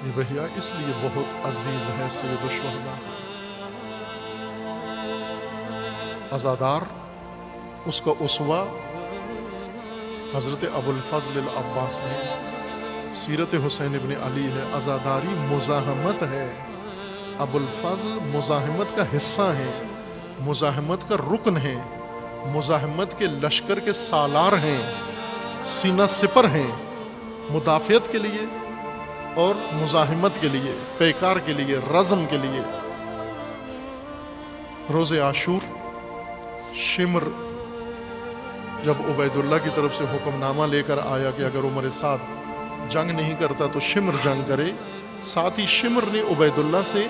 یہ بھیا اس لیے بہت عزیز ہے سید الشہداء، عزادار، اس کا اسوہ حضرت ابو الفضل العباس ہے، سیرت حسین ابن علی ہے، عزاداری مزاحمت ہے، ابو الفضل مزاحمت کا حصہ ہیں، مزاحمت کا رکن ہیں، مزاحمت کے لشکر کے سالار ہیں، سینہ سپر ہیں، مدافعت کے لیے اور مزاحمت کے لیے، پیکار کے لیے، رزم کے لیے۔ روز عاشور شمر جب عبید اللہ کی طرف سے حکم نامہ لے کر آیا کہ اگر عمر سعد جنگ نہیں کرتا تو شمر جنگ کرے، ساتھ ہی شمر نے عبید اللہ سے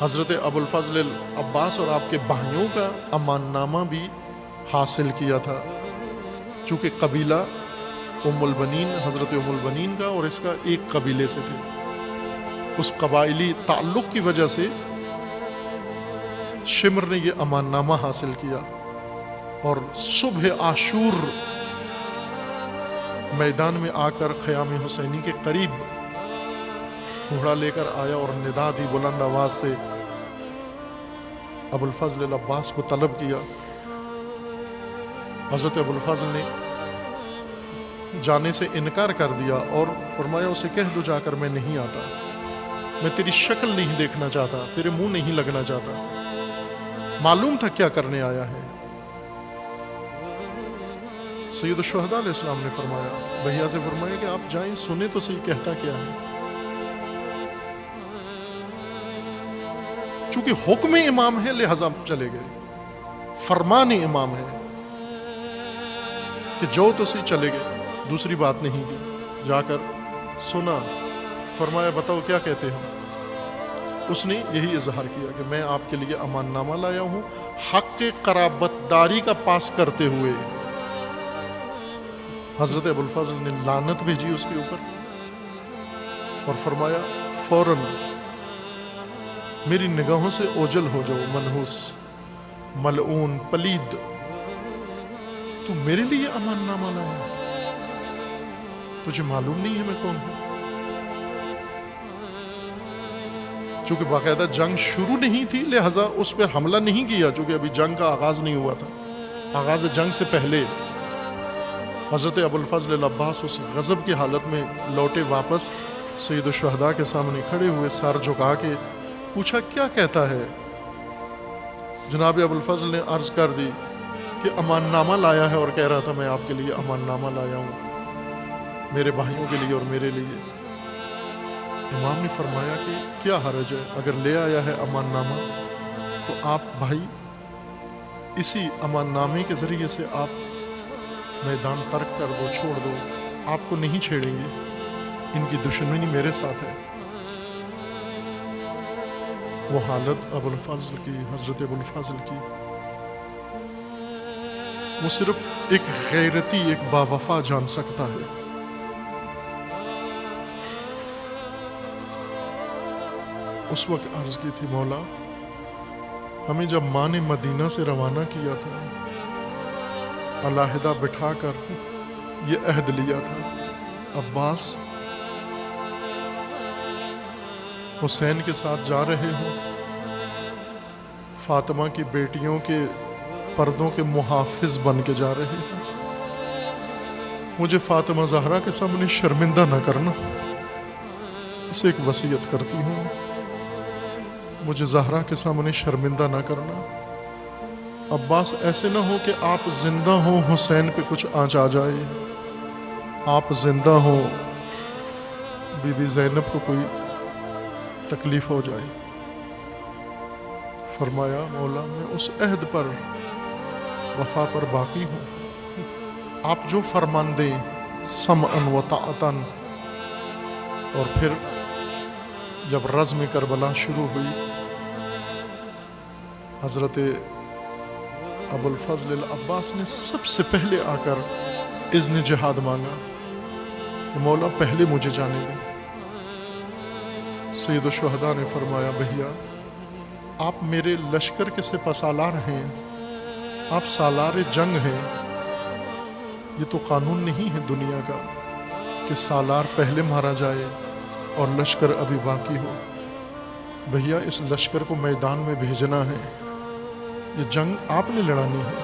حضرت ابو الفضل العباس اور آپ کے بھائیوں کا امان نامہ بھی حاصل کیا تھا، چونکہ قبیلہ ام البنین حضرت ام البنین کا اور اس کا ایک قبیلے سے تھے، اس قبائلی تعلق کی وجہ سے شمر نے یہ امان نامہ حاصل کیا، اور صبح عاشور میدان میں آ کر خیام حسینی کے قریب گھوڑا لے کر آیا اور ندا دی بلند آواز سے، ابو الفضل العباس کو طلب کیا۔ حضرت ابو الفضل نے جانے سے انکار کر دیا اور فرمایا اسے کہہ دو جا کر میں نہیں آتا، میں تیری شکل نہیں دیکھنا چاہتا، تیرے منہ نہیں لگنا چاہتا، معلوم تھا کیا کرنے آیا ہے۔ سید الشہداء علیہ السلام نے فرمایا، بھیا سے فرمایا کہ آپ جائیں سنیں تو صحیح کہتا کیا ہے، چونکہ حکم امام ہے لہذا چلے گئے، فرمان امام ہے کہ جو تو صحیح چلے گئے، دوسری بات نہیں کی، جا کر سنا، فرمایا بتاؤ کیا کہتے ہیں۔ اس نے یہی اظہار کیا کہ میں آپ کے لیے امان نامہ لایا ہوں حق قرابت داری کا پاس کرتے ہوئے۔ حضرت ابو الفضل نے لعنت بھیجی اس کے اوپر اور فرمایا فوراً میری نگاہوں سے اوجل ہو جاؤ، منحوس، ملعون، پلید، تو میرے لیے امان نامہ لایا، تجھے معلوم نہیں ہے میں کون ہوں؟ چونکہ باقاعدہ جنگ شروع نہیں تھی لہذا اس پر حملہ نہیں کیا، چونکہ ابھی جنگ کا آغاز نہیں ہوا تھا۔ آغاز جنگ سے پہلے حضرت ابو الفضل العباس اس غضب کی حالت میں لوٹے واپس، سید الشہداء کے سامنے کھڑے ہوئے، سر جھکا کے پوچھا کیا کہتا ہے؟ جناب ابو الفضل نے عرض کر دی کہ امان نامہ لایا ہے اور کہہ رہا تھا میں آپ کے لیے امان نامہ لایا ہوں، میرے بھائیوں کے لیے اور میرے لیے۔ امام نے فرمایا کہ کیا حرج ہے، اگر لے آیا ہے امان نامہ تو آپ بھائی اسی امان نامے کے ذریعے سے آپ میدان ترک کر دو، چھوڑ دو، آپ کو نہیں چھیڑیں گے، ان کی دشمنی میرے ساتھ ہے۔ وہ حالت ابو الفضل کی، حضرت ابو الفضل کی، وہ صرف ایک غیرتی، ایک باوفا جان سکتا ہے۔ اس وقت عرض کی تھی مولا ہمیں جب ماں نے مدینہ سے روانہ کیا تھا، علیحدہ بٹھا کر یہ عہد لیا تھا، عباس حسین کے ساتھ جا رہے ہوں، فاطمہ کی بیٹیوں کے پردوں کے محافظ بن کے جا رہے ہیں، مجھے فاطمہ زہرا کے سامنے شرمندہ نہ کرنا، اسے ایک وصیت کرتی ہوں، مجھے زہرا کے سامنے شرمندہ نہ کرنا۔ عباس ایسے نہ ہو کہ آپ زندہ ہوں حسین پہ کچھ آنچ آ جائے، آپ زندہ ہوں بی بی زینب کو کوئی تکلیف ہو جائے۔ فرمایا مولا میں اس عہد پر وفا پر باقی ہوں، آپ جو فرمان دیں سمعا و طاعتا۔ اور پھر جب رزم کربلا شروع ہوئی، حضرت ابو الفضل العباس نے سب سے پہلے آ کر اذن جہاد مانگا کہ مولا پہلے مجھے جانے دیں۔ سید الشہداء نے فرمایا بھیا آپ میرے لشکر کے سپہ سالار ہیں، آپ سالار جنگ ہیں، یہ تو قانون نہیں ہے دنیا کا کہ سالار پہلے مارا جائے اور لشکر ابھی باقی ہو. بھیا اس لشکر کو میدان میں بھیجنا ہے. یہ جنگ آپ نے لڑانی ہے.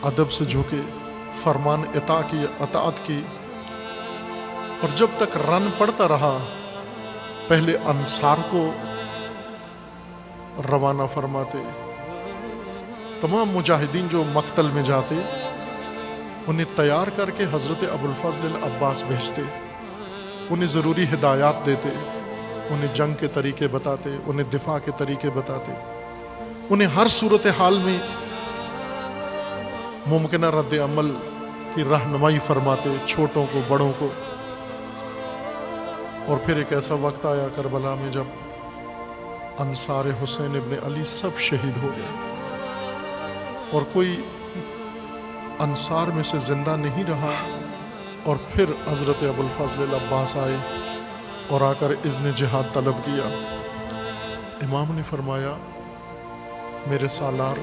ادب سے جھکے، فرمان اطاعت کی، اور جب تک رن پڑتا رہا پہلے انصار کو روانہ فرماتے. تمام مجاہدین جو مقتل میں جاتے انہیں تیار کر کے حضرت ابوالفضل العباس بھیجتے. انہیں ضروری ہدایات دیتے، انہیں جنگ کے طریقے بتاتے، انہیں دفاع کے طریقے بتاتے، انہیں ہر صورتحال میں ممکنہ رد عمل کی رہنمائی فرماتے، چھوٹوں کو بڑوں کو. اور پھر ایک ایسا وقت آیا کربلا میں جب انصار حسین ابن علی سب شہید ہو گئے اور کوئی انصار میں سے زندہ نہیں رہا. اور پھر حضرت ابوالفضل العباس آئے اور آ کر اذن جہاد طلب کیا. امام نے فرمایا میرے سالار،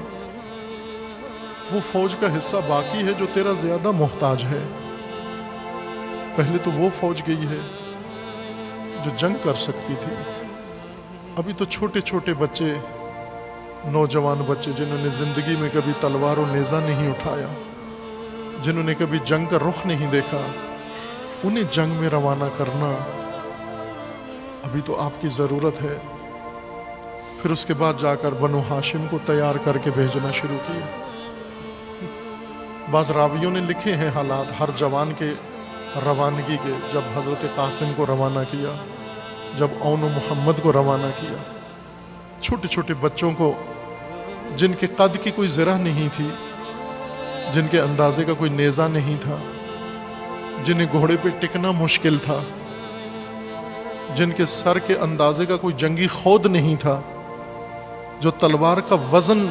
وہ فوج کا حصہ باقی ہے جو تیرا زیادہ محتاج ہے. پہلے تو وہ فوج گئی ہے جو جنگ کر سکتی تھی. ابھی تو چھوٹے چھوٹے بچے، نوجوان بچے جنہوں نے زندگی میں کبھی تلوار و نیزہ نہیں اٹھایا، جنہوں نے کبھی جنگ کا رخ نہیں دیکھا، انہیں جنگ میں روانہ کرنا ابھی تو آپ کی ضرورت ہے. پھر اس کے بعد جا کر بنو ہاشم کو تیار کر کے بھیجنا شروع کیا. بعض راویوں نے لکھے ہیں حالات ہر جوان کے روانگی کے. جب حضرت قاسم کو روانہ کیا، جب اون و محمد کو روانہ کیا، چھوٹے چھوٹے بچوں کو جن کے قد کی کوئی ذرہ نہیں تھی، جن کے اندازے کا کوئی نیزہ نہیں تھا، جنہیں گھوڑے پہ ٹکنا مشکل تھا، جن کے سر کے اندازے کا کوئی جنگی خود نہیں تھا، جو تلوار کا وزن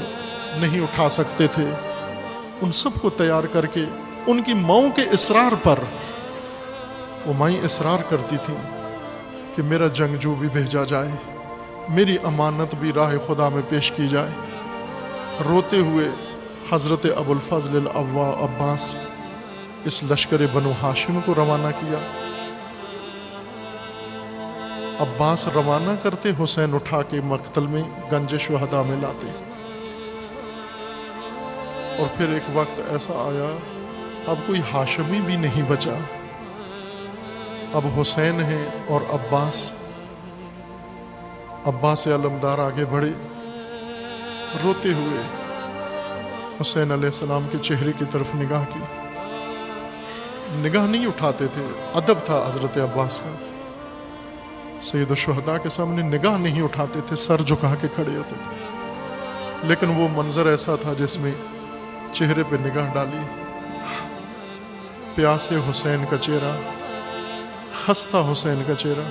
نہیں اٹھا سکتے تھے، ان سب کو تیار کر کے ان کی ماؤں کے اصرار پر، وہ مائیں اصرار کرتی تھیں کہ میرا جنگجو بھی بھیجا جائے، میری امانت بھی راہ خدا میں پیش کی جائے. روتے ہوئے حضرت ابوالفضل العباس اس لشکر بنو ہاشم کو روانہ کیا. عباس روانہ کرتے، حسین اٹھا کے مقتل میں گنج شہداء میں لاتے. اور پھر ایک وقت ایسا آیا اب کوئی ہاشمی بھی نہیں بچا، اب حسین ہیں اور عباس علمدار آگے بڑھے. روتے ہوئے حسین علیہ السلام کے چہرے کی طرف نگاہ کی. نگاہ نہیں اٹھاتے تھے، ادب تھا حضرت عباس کا. سید الشہداء کے سامنے نگاہ نہیں اٹھاتے تھے، سر جھکا کے کھڑے ہوتے تھے. لیکن وہ منظر ایسا تھا جس میں چہرے پہ نگاہ ڈالی، پیاسے حسین کا چہرہ، خستہ حسین کا چہرہ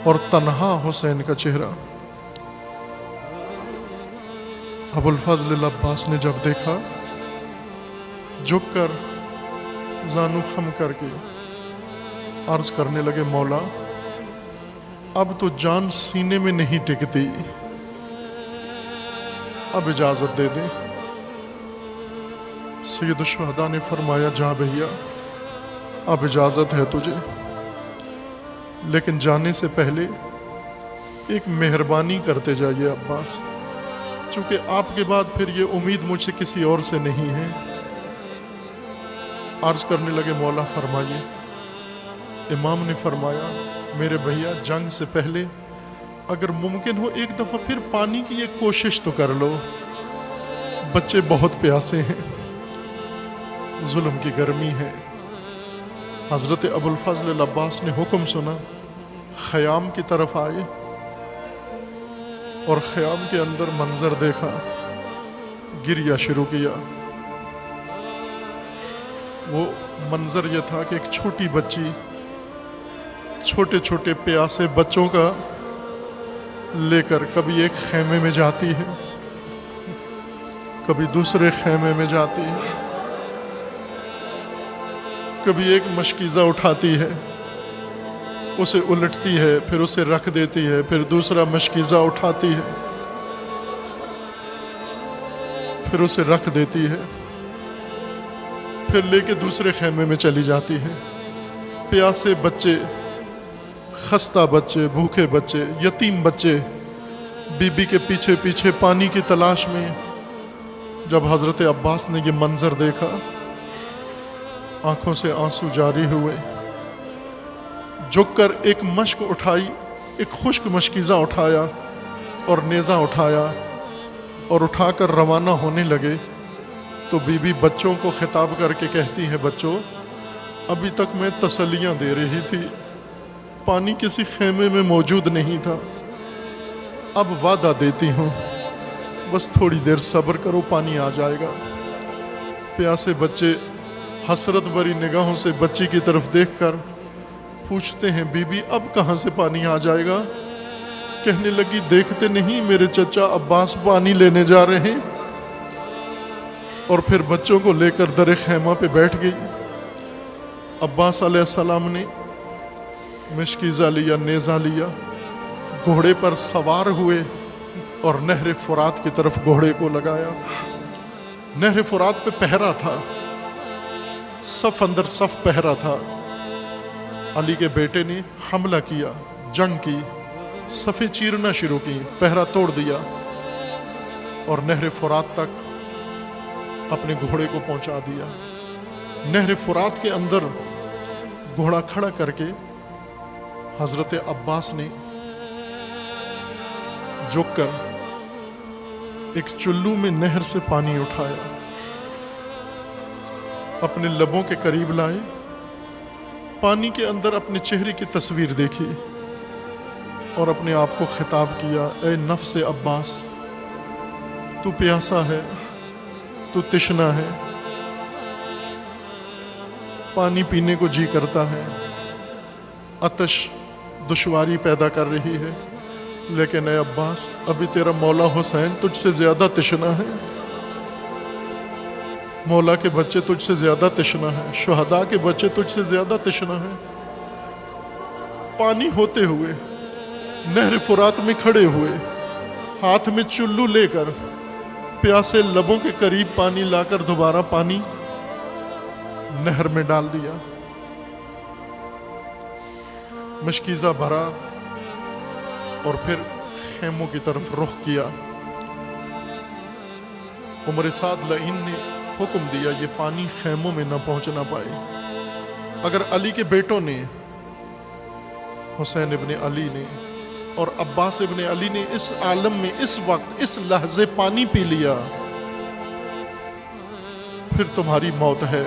اور تنہا حسین کا چہرہ. ابوالفضل العباس نے جب دیکھا، جھک کر زانو خم کر کے عرض کرنے لگے، مولا اب تو جان سینے میں نہیں ٹکتی، اب اجازت دے دیں. سید الشہداء نے فرمایا جا بھیا، اب اجازت ہے تجھے، لیکن جانے سے پہلے ایک مہربانی کرتے جائیے عباس، چونکہ آپ کے بعد پھر یہ امید مجھ سے کسی اور سے نہیں ہے. عرض کرنے لگے مولا فرمائیے. امام نے فرمایا میرے بھیا جنگ سے پہلے اگر ممکن ہو ایک دفعہ پھر پانی کی ایک کوشش تو کر لو، بچے بہت پیاسے ہیں، ظلم کی گرمی ہے. حضرت ابوالفضل العباس نے حکم سنا، خیام کی طرف آئے اور خیام کے اندر منظر دیکھا، گریہ شروع کیا. وہ منظر یہ تھا کہ ایک چھوٹی بچی چھوٹے چھوٹے پیاسے بچوں کا لے کر کبھی ایک خیمے میں جاتی ہے، کبھی دوسرے خیمے میں جاتی ہے، کبھی ایک مشکیزہ اٹھاتی ہے، اسے الٹتی ہے، پھر اسے رکھ دیتی ہے، پھر دوسرا مشکیزہ اٹھاتی ہے، پھر اسے رکھ دیتی ہے، پھر لے کے دوسرے خیمے میں چلی جاتی ہے. پیاسے بچے خستہ بچے، بھوکے بچے، یتیم بچے بی کے پیچھے پیچھے پانی کی تلاش میں. جب حضرت عباس نے یہ منظر دیکھا آنکھوں سے آنسو جاری ہوئے. جھک کر ایک مشک اٹھائی، ایک خشک مشکیزہ اٹھایا اور نیزہ اٹھایا اور اٹھا کر روانہ ہونے لگے. تو بی بی بچوں کو خطاب کر کے کہتی ہے، بچوں ابھی تک میں تسلیاں دے رہی تھی، پانی کسی خیمے میں موجود نہیں تھا، اب وعدہ دیتی ہوں بس تھوڑی دیر صبر کرو، پانی آ جائے گا. پیاسے بچے حسرت بھری نگاہوں سے بچی کی طرف دیکھ کر پوچھتے ہیں، بی بی اب کہاں سے پانی آ جائے گا؟ کہنے لگی، دیکھتے نہیں میرے چچا عباس پانی لینے جا رہے ہیں. اور پھر بچوں کو لے کر در خیمہ پہ بیٹھ گئی. عباس علیہ السلام نے مشکیزہ لیا، نیزہ لیا، گھوڑے پر سوار ہوئے اور نہر فرات کی طرف گھوڑے کو لگایا. نہر فرات پہ پہرا تھا، صف اندر صف پہرا تھا. علی کے بیٹے نے حملہ کیا، جنگ کی، صفیں چیرنا شروع کی، پہرا توڑ دیا اور نہر فرات تک اپنے گھوڑے کو پہنچا دیا. نہر فرات کے اندر گھوڑا کھڑا کر کے حضرت عباس نے جھک کر ایک چلو میں نہر سے پانی اٹھایا، اپنے لبوں کے قریب لائے، پانی کے اندر اپنے چہرے کی تصویر دیکھی اور اپنے آپ کو خطاب کیا، اے نفس عباس تو پیاسا ہے، تو تشنا ہے، پانی پینے کو جی کرتا ہے، عطش دشواری پیدا کر رہی ہے، لیکن اے عباس ابھی تیرا مولا حسین تجھ سے زیادہ تشنا ہے، مولا کے بچے تجھ سے زیادہ تشنا ہے، شہداء کے بچے تجھ سے زیادہ تشنا ہے. پانی ہوتے ہوئے نہر فرات میں کھڑے ہوئے، ہاتھ میں چلو لے کر پیاسے لبوں کے قریب پانی لا کر دوبارہ پانی نہر میں ڈال دیا. مشکیزہ بھرا اور پھر خیموں کی طرف رخ کیا. عمر سعد لعین نے حکم دیا یہ پانی خیموں میں نہ پہنچنا پائے. اگر علی کے بیٹوں نے، حسین ابن علی نے اور عباس ابن علی نے اس عالم میں اس وقت اس لحظے پانی پی لیا، پھر تمہاری موت ہے،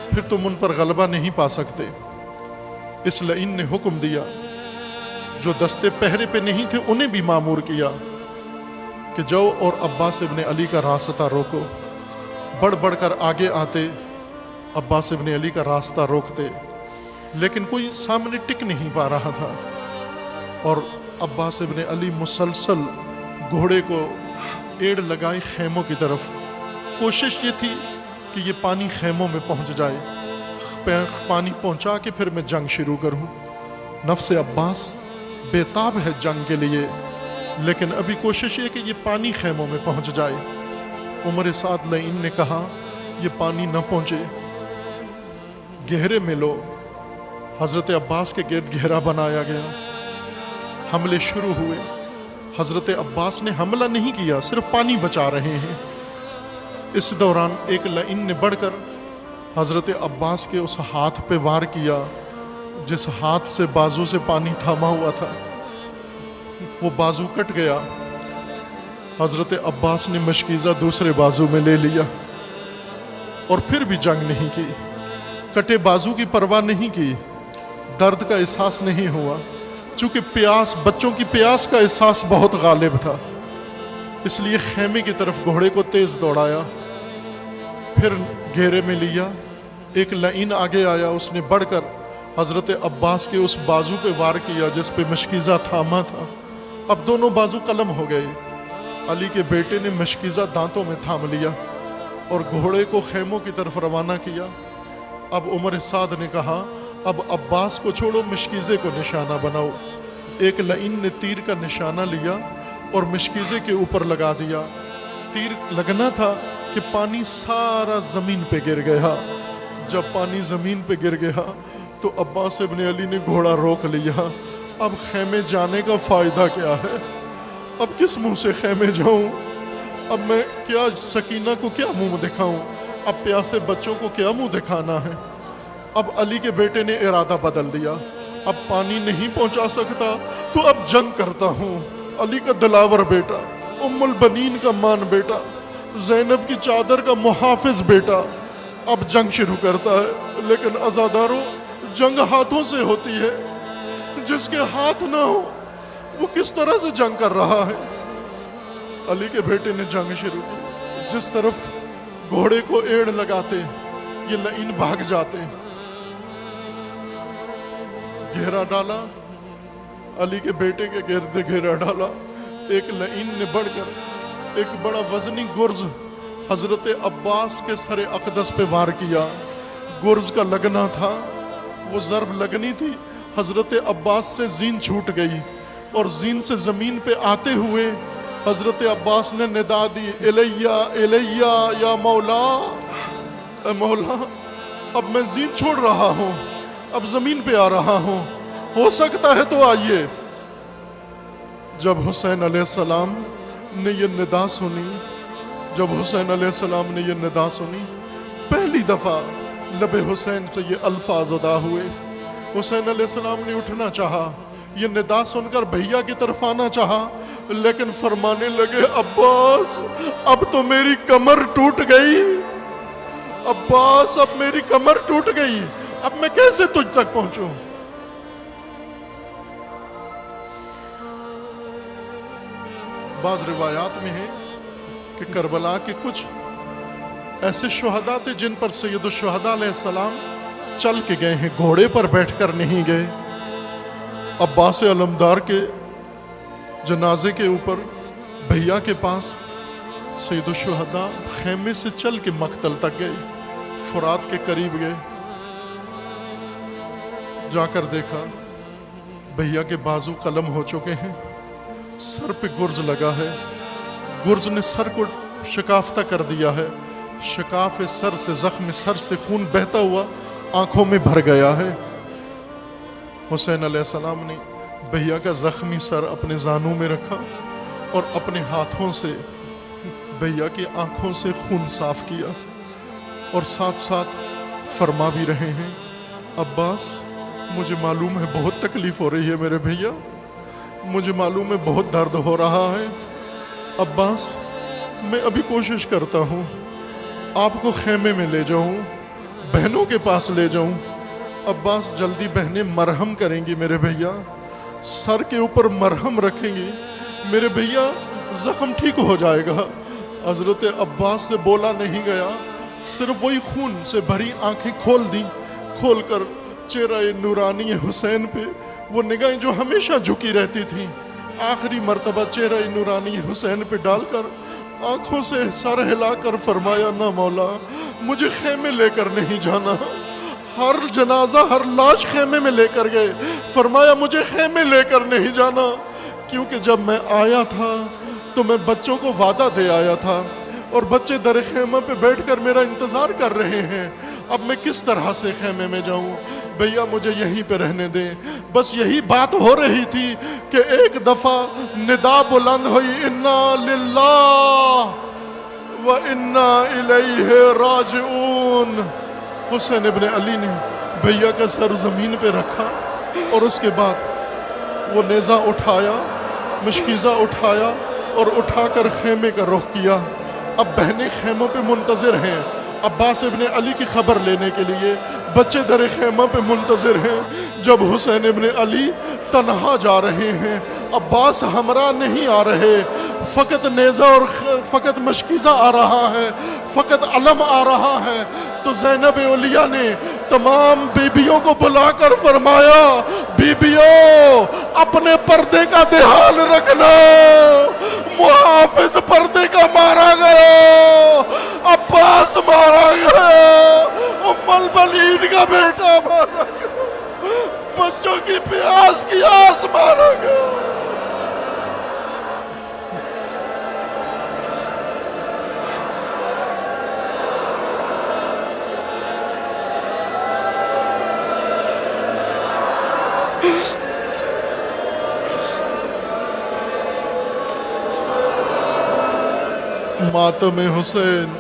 پھر تم ان پر غلبہ نہیں پا سکتے. اس لعین نے حکم دیا، جو دستے پہرے پہ نہیں تھے انہیں بھی مامور کیا کہ جاؤ اور عباس ابن علی کا راستہ روکو. بڑھ بڑھ کر آگے آتے، عباس ابن علی کا راستہ روکتے، لیکن کوئی سامنے ٹک نہیں پا رہا تھا. اور عباس ابن علی مسلسل گھوڑے کو ایڑ لگائے خیموں کی طرف. کوشش یہ تھی کہ یہ پانی خیموں میں پہنچ جائے، پانی پہنچا کے پھر میں جنگ شروع کروں. نفس عباس بےتاب ہے جنگ کے لیے، لیکن ابھی کوشش یہ کہ یہ پانی خیموں میں پہنچ جائے. عمر سعد لعین نے کہا یہ پانی نہ پہنچے، گہرے میں لو. حضرت عباس کے گرد گھیرا بنایا گیا، حملے شروع ہوئے. حضرت عباس نے حملہ نہیں کیا، صرف پانی بچا رہے ہیں. اس دوران ایک لعین نے بڑھ کر حضرت عباس کے اس ہاتھ پہ وار کیا جس ہاتھ سے بازو سے پانی تھاما ہوا تھا. وہ بازو کٹ گیا. حضرت عباس نے مشکیزہ دوسرے بازو میں لے لیا اور پھر بھی جنگ نہیں کی. کٹے بازو کی پرواہ نہیں کی، درد کا احساس نہیں ہوا، چونکہ پیاس، بچوں کی پیاس کا احساس بہت غالب تھا. اس لیے خیمے کی طرف گھوڑے کو تیز دوڑایا، پھر گھیرے میں لیا. ایک لعین آگے آیا، اس نے بڑھ کر حضرت عباس کے اس بازو پہ وار کیا جس پہ مشکیزہ تھاما تھا. اب دونوں بازو قلم ہو گئے. علی کے بیٹے نے مشکیزہ دانتوں میں تھام لیا اور گھوڑے کو خیموں کی طرف روانہ کیا. اب عمر سعد نے کہا اب عباس کو چھوڑو، مشکیزے کو نشانہ بناؤ. ایک لعین نے تیر کا نشانہ لیا اور مشکیزے کے اوپر لگا دیا. تیر لگنا تھا کہ پانی سارا زمین پہ گر گیا. جب پانی زمین پہ گر گیا، تو عباس ابن علی نے گھوڑا روک لیا. اب خیمے جانے کا فائدہ کیا ہے؟ اب کس منہ سے خیمے جاؤں؟ اب میں کیا سکینہ کو کیا منہ دکھاؤں؟ اب پیاسے بچوں کو کیا منہ دکھانا ہے؟ اب علی کے بیٹے نے ارادہ بدل دیا. اب پانی نہیں پہنچا سکتا تو اب جنگ کرتا ہوں. علی کا دلاور بیٹا، ام البنین کا مان بیٹا، زینب کی چادر کا محافظ بیٹا اب جنگ شروع کرتا ہے. لیکن عزاداروں، جنگ ہاتھوں سے ہوتی ہے. جس کے ہاتھ نہ ہو وہ کس طرح سے جنگ کر رہا ہے؟ علی کے بیٹے نے جنگ شروع کی. جس طرف گھوڑے کو ایڑ لگاتے یہ لعین بھاگ جاتے. گھیرا ڈالا، علی کے بیٹے کے گرد گھیرا ڈالا. ایک لعین نے بڑھ کر ایک بڑا وزنی گرز حضرت عباس کے سر اقدس پہ وار کیا. گرز کا لگنا تھا، وہ ضرب لگنی تھی. حضرت عباس سے زین چھوٹ گئی اور زین سے زمین پہ آتے ہوئے حضرت عباس نے ندا دی، الیہ الیہ یا مولا، اے مولا اب میں زین چھوڑ رہا ہوں، اب زمین پہ آ رہا ہوں، ہو سکتا ہے تو آئیے. جب حسین علیہ السلام نے یہ ندا سنی، پہلی دفعہ لب حسین سے یہ الفاظ ادا ہوئے. حسین علیہ السلام نے اٹھنا چاہا، یہ ندا سن کر بھیا کی طرف آنا چاہا، لیکن فرمانے لگے، عباس اب تو میری کمر ٹوٹ گئی، عباس اب میری کمر ٹوٹ گئی، اب میں کیسے تجھ تک پہنچوں؟ بعض روایات میں ہے کہ کربلا کے کچھ ایسے شہداء تھے جن پر سید الشہداء علیہ السلام چل کے گئے ہیں، گھوڑے پر بیٹھ کر نہیں گئے. عباس علمدار کے جنازے کے اوپر بھیا کے پاس سید الشہداء خیمے سے چل کے مقتل تک گئے، فرات کے قریب گئے. جا کر دیکھا بھیا کے بازو قلم ہو چکے ہیں، سر پہ گرز لگا ہے، گرز نے سر کو شکافتہ کر دیا ہے. شکاف سر سے، زخم سر سے خون بہتا ہوا آنکھوں میں بھر گیا ہے. حسین علیہ السلام نے بھیا کا زخمی سر اپنے زانوں میں رکھا اور اپنے ہاتھوں سے بھیا کی آنکھوں سے خون صاف کیا، اور ساتھ ساتھ فرما بھی رہے ہیں، عباس مجھے معلوم ہے بہت تکلیف ہو رہی ہے میرے بھیا، مجھے معلوم ہے بہت درد ہو رہا ہے. عباس میں ابھی کوشش کرتا ہوں آپ کو خیمے میں لے جاؤں، بہنوں کے پاس لے جاؤں. عباس جلدی بہنیں مرہم کریں گی میرے بھیا، سر کے اوپر مرہم رکھیں گی، میرے بھیا زخم ٹھیک ہو جائے گا. حضرت عباس سے بولا نہیں گیا، صرف وہی خون سے بھری آنکھیں کھول دیں، کھول کر چہرہ نورانی حسین پہ وہ نگاہیں جو ہمیشہ جھکی رہتی تھیں آخری مرتبہ چہرہ نورانی حسین پہ ڈال کر آنکھوں سے سر ہلا کر فرمایا، نہ مولا مجھے خیمے لے کر نہیں جانا. ہر جنازہ، ہر لاش خیمے میں لے کر گئے، فرمایا مجھے خیمے لے کر نہیں جانا، کیونکہ جب میں آیا تھا تو میں بچوں کو وعدہ دے آیا تھا اور بچے در خیمہ پہ بیٹھ کر میرا انتظار کر رہے ہیں، اب میں کس طرح سے خیمے میں جاؤں؟ بھیا مجھے یہیں پہ رہنے دیں. بس یہی بات ہو رہی تھی کہ ایک دفعہ ندا بلند ہوئی، انا للہ و انا الیہ راجعون. حسین ابن علی نے بھیا کا سر زمین پہ رکھا اور اس کے بعد وہ نیزہ اٹھایا، مشکیزہ اٹھایا اور اٹھا کر خیمے کا رخ کیا. اب بہنیں خیموں پہ منتظر ہیں عباس ابن علی کی خبر لینے کے لیے، بچے در خیمہ پہ منتظر ہیں. جب حسین ابن علی تنہا جا رہے ہیں، عباس ہمراہ نہیں آ رہے، فقط نیزہ اور فقط مشکیزہ آ رہا ہے، فقط علم آ رہا ہے، تو زینب اولیاء نے تمام بیبیوں کو بلا کر فرمایا، بیبیوں اپنے پردے کا دھیان رکھنا، محافظ پردے کا مارا گیا، عباس مارا گیا، ام البنین کا بیٹا مارا گیا، بچوں کی پیاس کی آس مارا گیا. ماتم حسین